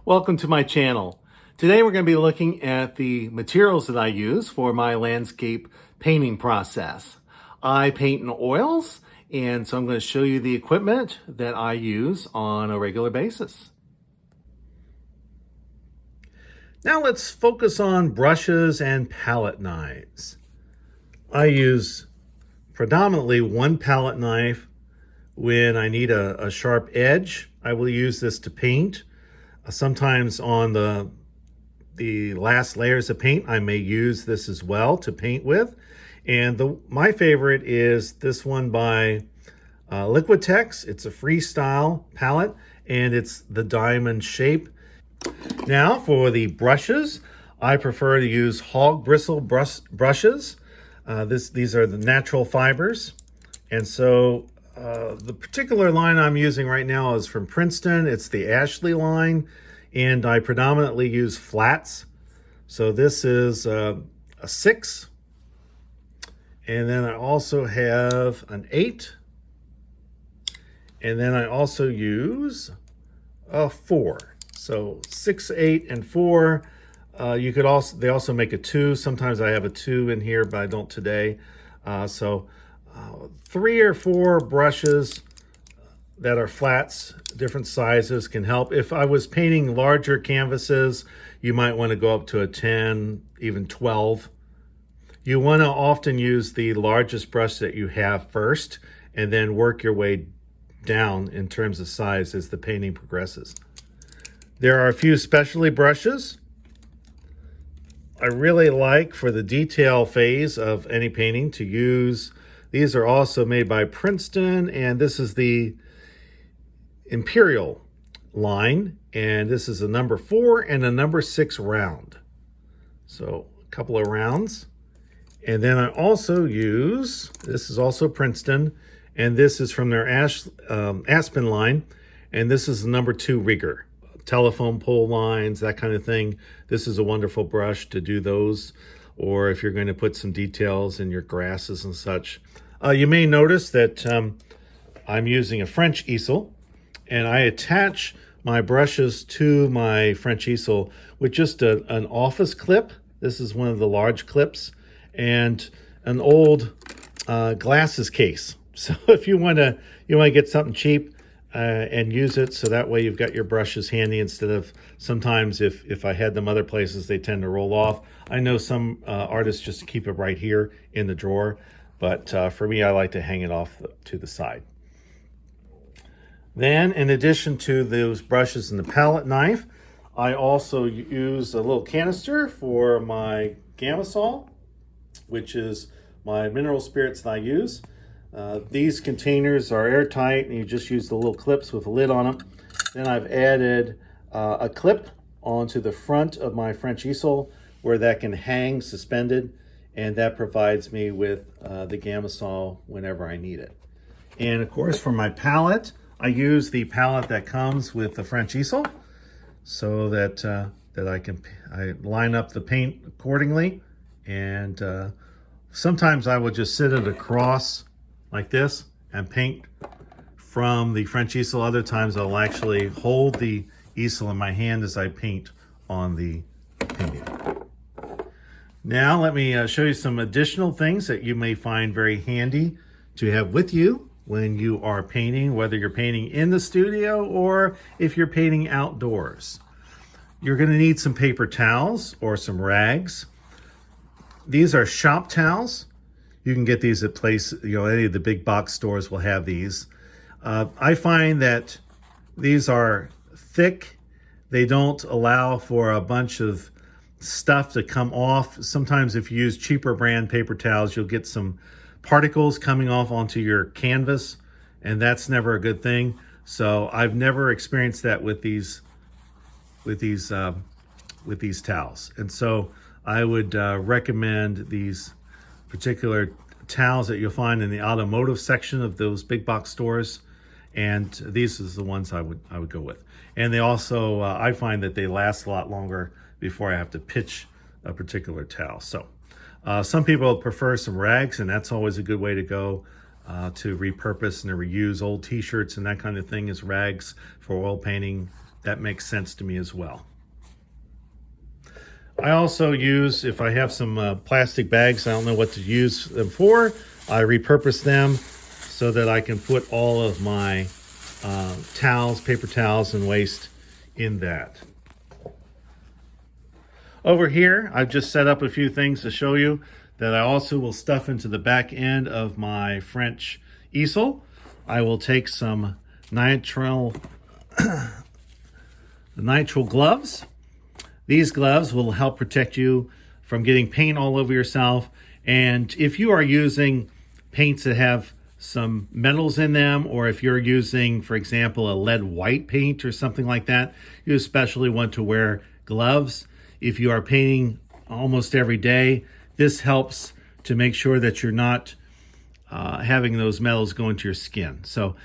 Welcome to my channel. Today we're going to be looking at the materials that I use for my landscape painting process. I paint in oils, and so I'm going to show you the equipment that I use on a regular basis. Now let's focus on brushes and palette knives. I use predominantly one palette knife when I need a sharp edge. I will use this to paint. Sometimes on the last layers of paint, I may use this as well to paint with. And my favorite is this one by Liquitex. It's a freestyle palette, and it's the diamond shape. Now for the brushes, I prefer to use hog bristle brushes. These are the natural fibers. And so the particular line I'm using right now is from Princeton. It's the Ashley line, and I predominantly use flats. So this is a 6, and then I also have an 8, and then I also use a 4. So 6, 8, and 4. They also make a 2. Sometimes I have a 2 in here, but I don't today. 3 or 4 brushes that are flats, different sizes, can help. If I was painting larger canvases, you might want to go up to a 10, even 12. You want to often use the largest brush that you have first, and then work your way down in terms of size as the painting progresses. There are a few specialty brushes I really like for the detail phase of any painting to use. These are also made by Princeton, and this is the Imperial line, and this is a number 4 and a number 6 round. So a couple of rounds. And then I also use, this is also Princeton, and this is from their Aspen line, and this is the number 2 rigger. Telephone pole lines, that kind of thing. This is a wonderful brush to do those, or if you're going to put some details in your grasses and such. You may notice that I'm using a French easel, and I attach my brushes to my French easel with just an office clip. This is one of the large clips, and an old glasses case. So if you want to get something cheap, and use it, so that way you've got your brushes handy instead of sometimes if I had them other places, they tend to roll off. I know some artists just keep it right here in the drawer, but for me, I like to hang it off to the side. Then, in addition to those brushes and the palette knife, I also use a little canister for my Gamasol, which is my mineral spirits that I use. These containers are airtight, and you just use the little clips with a lid on them. Then I've added a clip onto the front of my French easel where that can hang suspended, and that provides me with the Gamasol whenever I need it. And of course, for my palette, I use the palette that comes with the French easel, so that I line up the paint accordingly. And sometimes I will just sit it across like this and paint from the French easel. Other times I'll actually hold the easel in my hand as I paint on the painting. Now let me show you some additional things that you may find very handy to have with you when you are painting, whether you're painting in the studio or if you're painting outdoors. You're going to need some paper towels or some rags. These are shop towels. You can get these at any of the big box stores will have these. I find that these are thick. They don't allow for a bunch of stuff to come off. Sometimes if you use cheaper brand paper towels, you'll get some particles coming off onto your canvas, and that's never a good thing. So I've never experienced that with these towels. And so I would recommend these particular towels that you'll find in the automotive section of those big box stores, and these is the ones I would go with. And they also I find that they last a lot longer before I have to pitch a particular towel. So some people prefer some rags, and that's always a good way to go to repurpose and to reuse old t-shirts and that kind of thing as rags for oil painting that makes sense to me as well. I also use, if I have some plastic bags, I don't know what to use them for, I repurpose them so that I can put all of my towels, paper towels, and waste in that. Over here, I've just set up a few things to show you that I also will stuff into the back end of my French easel. I will take some nitrile gloves. These gloves will help protect you from getting paint all over yourself. And if you are using paints that have some metals in them, or if you're using, for example, a lead white paint or something like that, you especially want to wear gloves. If you are painting almost every day, this helps to make sure that you're not having those metals go into your skin. So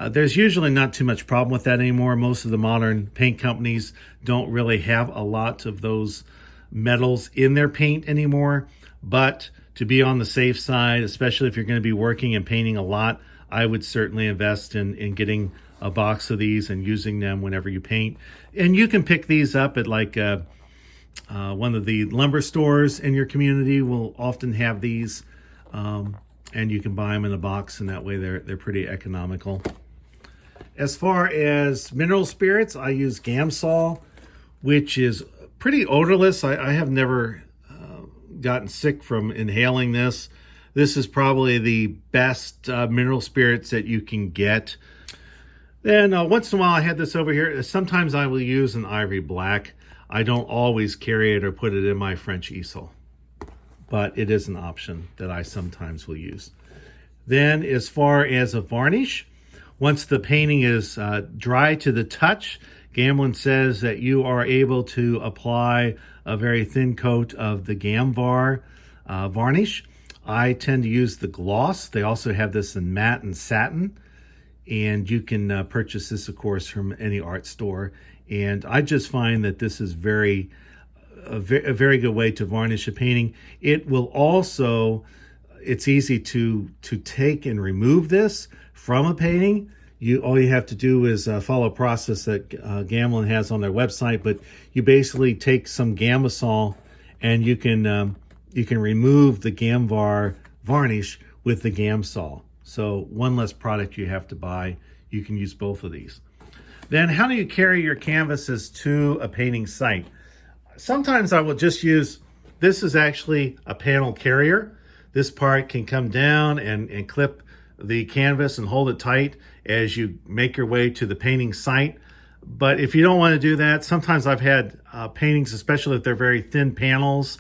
there's usually not too much problem with that anymore. Most of the modern paint companies don't really have a lot of those metals in their paint anymore. But to be on the safe side, especially if you're going to be working and painting a lot, I would certainly invest in getting a box of these and using them whenever you paint. And you can pick these up at like one of the lumber stores in your community will often have these, and you can buy them in a box, and that way they're pretty economical. As far as mineral spirits, I use Gamsol, which is pretty odorless. I have never gotten sick from inhaling this. This is probably the best mineral spirits that you can get. Then once in a while I had this over here. Sometimes I will use an ivory black. I don't always carry it or put it in my French easel, but it is an option that I sometimes will use. Then as far as a varnish, once the painting is dry to the touch, Gamblin says that you are able to apply a very thin coat of the Gamvar varnish. I tend to use the gloss. They also have this in matte and satin, and you can purchase this, of course, from any art store. And I just find that this is a very good way to varnish a painting. It will also, it's easy to take and remove this from a painting. All you have to do is follow a process that Gamblin has on their website, but you basically take some Gamsol and you can remove the Gamvar varnish with the Gamsol. So one less product you have to buy. You can use both of these. Then how do you carry your canvases to a painting site? Sometimes I will just use, this is actually a panel carrier. This part can come down and clip the canvas and hold it tight as you make your way to the painting site. But if you don't want to do that, sometimes I've had paintings, especially if they're very thin panels,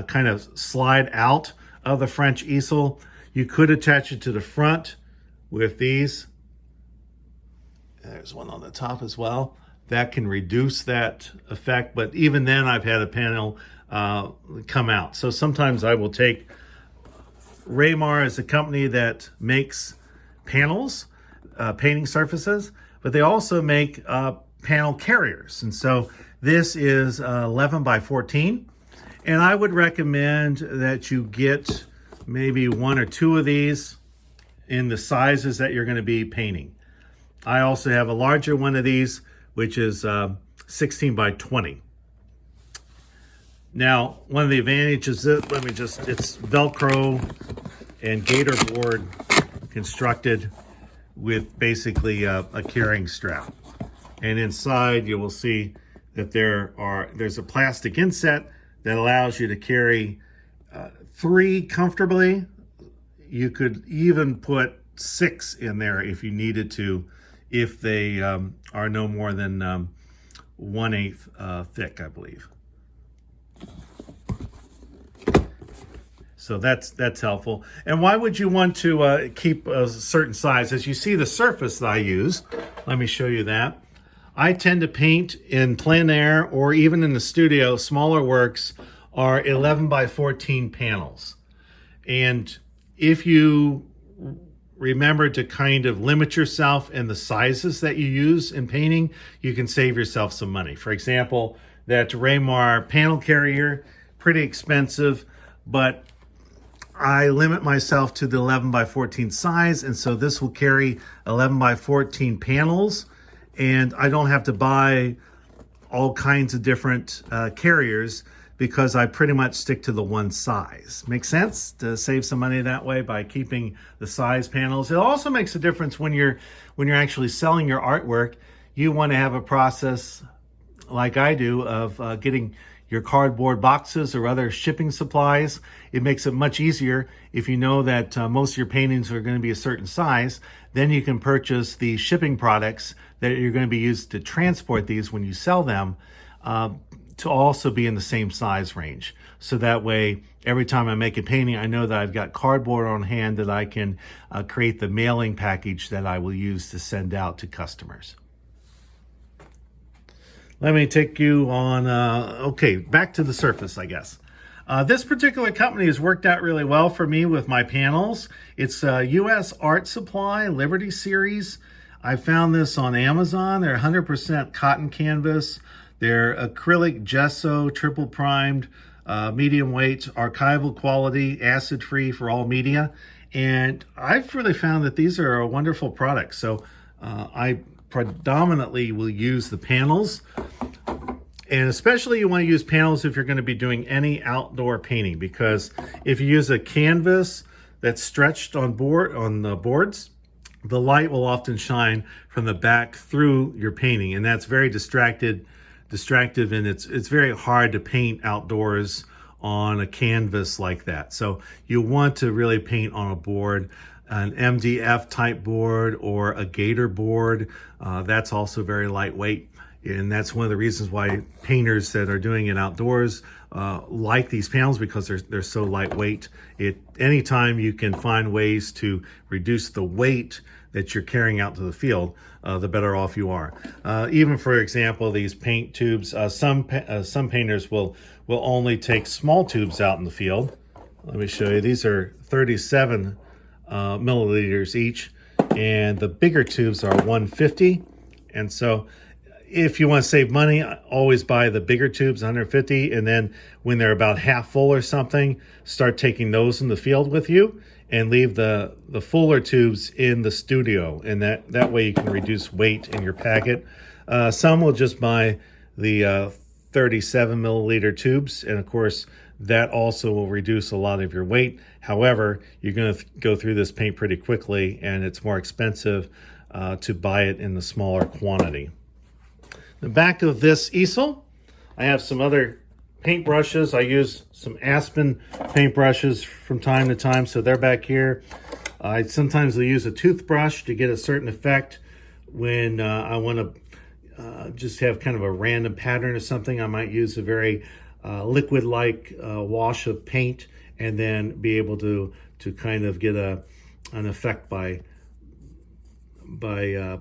kind of slide out of the French easel. You could attach it to the front with these. There's one on the top as well. That can reduce that effect, but even then I've had a panel come out. So sometimes I will take, Raymar is a company that makes panels, painting surfaces, but they also make panel carriers. And so this is 11 by 14. And I would recommend that you get maybe one or two of these in the sizes that you're going to be painting. I also have a larger one of these, which is 16 by 20. Now, one of the advantages, it's Velcro and gator board constructed with basically a carrying strap. And inside you will see that there's a plastic inset that allows you to carry 3 comfortably. You could even put 6 in there if you needed to, if they are no more than 1/8 thick, I believe. So that's helpful. And why would you want to keep a certain size? As you see the surface that I use, let me show you that. I tend to paint in Plein Air or even in the studio. Smaller works are 11 by 14 panels. And if you remember to kind of limit yourself in the sizes that you use in painting, you can save yourself some money. For example, that Raymar panel carrier, pretty expensive, but I limit myself to the 11 by 14 size, and so this will carry 11 by 14 panels, and I don't have to buy all kinds of different carriers because I pretty much stick to the one size. Makes sense to save some money that way by keeping the size panels. It also makes a difference when you're actually selling your artwork. You want to have a process like I do of getting your cardboard boxes or other shipping supplies. It makes it much easier if you know that most of your paintings are going to be a certain size. Then you can purchase the shipping products that you're going to be used to transport these when you sell them to also be in the same size range. So that way, every time I make a painting, I know that I've got cardboard on hand that I can create the mailing package that I will use to send out to customers. Let me take you on, okay, back to the surface, I guess. This particular company has worked out really well for me with my panels. It's U.S. Art Supply Liberty Series. I found this on Amazon. They're 100% cotton canvas. They're acrylic gesso, triple primed, medium weight, archival quality, acid-free for all media. And I've really found that these are a wonderful product. So I predominantly will use the panels, and especially you want to use panels if you're going to be doing any outdoor painting, because if you use a canvas that's stretched on the boards, the light will often shine from the back through your painting, and that's very distractive, and it's very hard to paint outdoors on a canvas like that. So you want to really paint on a board, an MDF type board or a gator board. That's also very lightweight, and that's one of the reasons why painters that are doing it outdoors like these panels, because they're so lightweight. Anytime you can find ways to reduce the weight that you're carrying out to the field, the better off you are. Even for example, these paint tubes, some painters will only take small tubes out in the field. Let me show you. These are 37 milliliters each, and the bigger tubes are 150. And so if you want to save money, always buy the bigger tubes, 150, and then when they're about half full or something, start taking those in the field with you and leave the fuller tubes in the studio, and that way you can reduce weight in your packet. Some will just buy the 37 milliliter tubes, and of course that also will reduce a lot of your weight. However, you're going to go through this paint pretty quickly, and it's more expensive to buy it in the smaller quantity. The back of this easel, I have some other paint brushes. I use some Aspen paint brushes from time to time, so they're back here. I sometimes will use a toothbrush to get a certain effect when I want to just have kind of a random pattern or something. I might use a very liquid-like wash of paint, and then be able to kind of get an effect by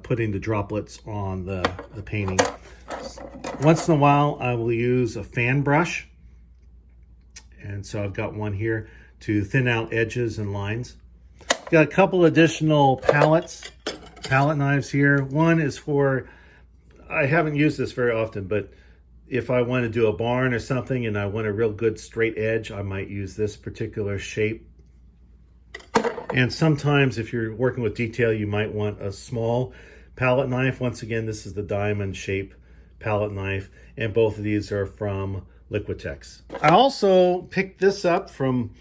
putting the droplets on the painting. Once in a while, I will use a fan brush, and so I've got one here to thin out edges and lines. Got a couple additional palette knives here. One is for, I haven't used this very often, but if I want to do a barn or something and I want a real good straight edge, I might use this particular shape. And sometimes if you're working with detail, you might want a small palette knife. Once again, this is the diamond shape palette knife, and both of these are from Liquitex. I also picked this up from,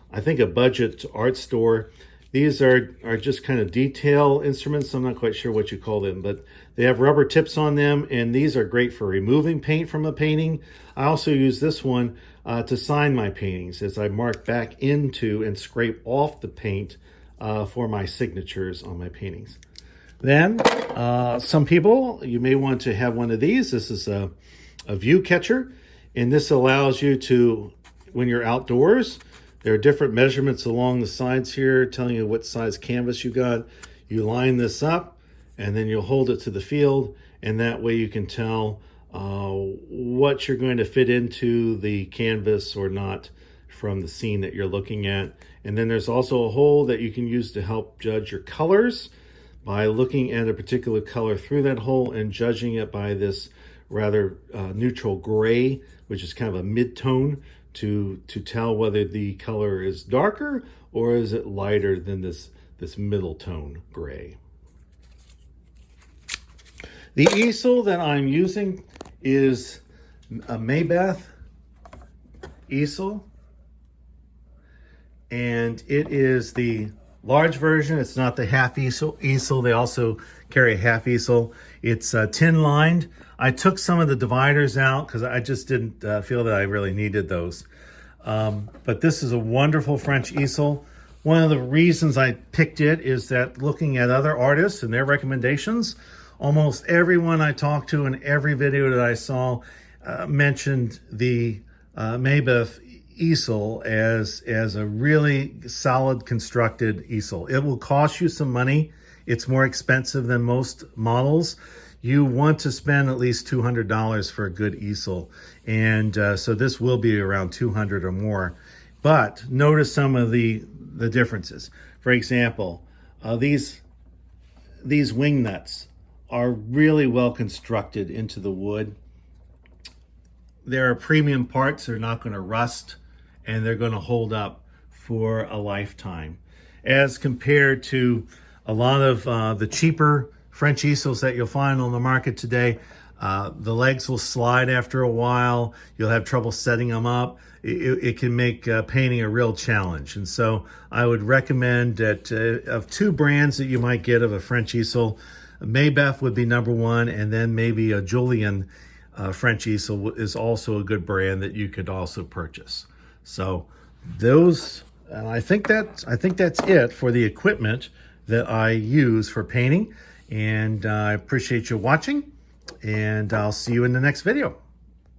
I think, a budget art store. These are just kind of detail instruments. I'm not quite sure what you call them, but they have rubber tips on them, and these are great for removing paint from a painting. I also use this one to sign my paintings as I mark back into and scrape off the paint for my signatures on my paintings. Then, some people, you may want to have one of these. This is a view catcher, and this allows you to, when you're outdoors, there are different measurements along the sides here telling you what size canvas you got. You line this up, and then you'll hold it to the field, and that way you can tell what you're going to fit into the canvas or not from the scene that you're looking at. And then there's also a hole that you can use to help judge your colors by looking at a particular color through that hole and judging it by this rather neutral gray, which is kind of a mid-tone, to tell whether the color is darker or is it lighter than this middle tone gray. The easel that I'm using is a Maybeth easel, and it is the large version. It's not the half easel. They also carry a half easel. It's tin lined. I took some of the dividers out because I just didn't feel that I really needed those. But this is a wonderful French easel. One of the reasons I picked it is that looking at other artists and their recommendations, almost everyone I talked to in every video that I saw mentioned the Maybeth easel as a really solid constructed easel. It will cost you some money. It's more expensive than most models. You want to spend at least $200 for a good easel, and so this will be around $200 or more. But notice some of the differences. For example, these wing nuts are really well constructed into the wood. They're premium parts. They're not going to rust, and they're going to hold up for a lifetime, as compared to a lot of the cheaper French easels that you'll find on the market today. The legs will slide after a while. You'll have trouble setting them up. It can make painting a real challenge. And so I would recommend that of two brands that you might get of a French easel, Maybeth would be number one, and then maybe a Julian French easel is also a good brand that you could also purchase. So those, I think that's it for the equipment that I use for painting. And I appreciate you watching, and I'll see you in the next video.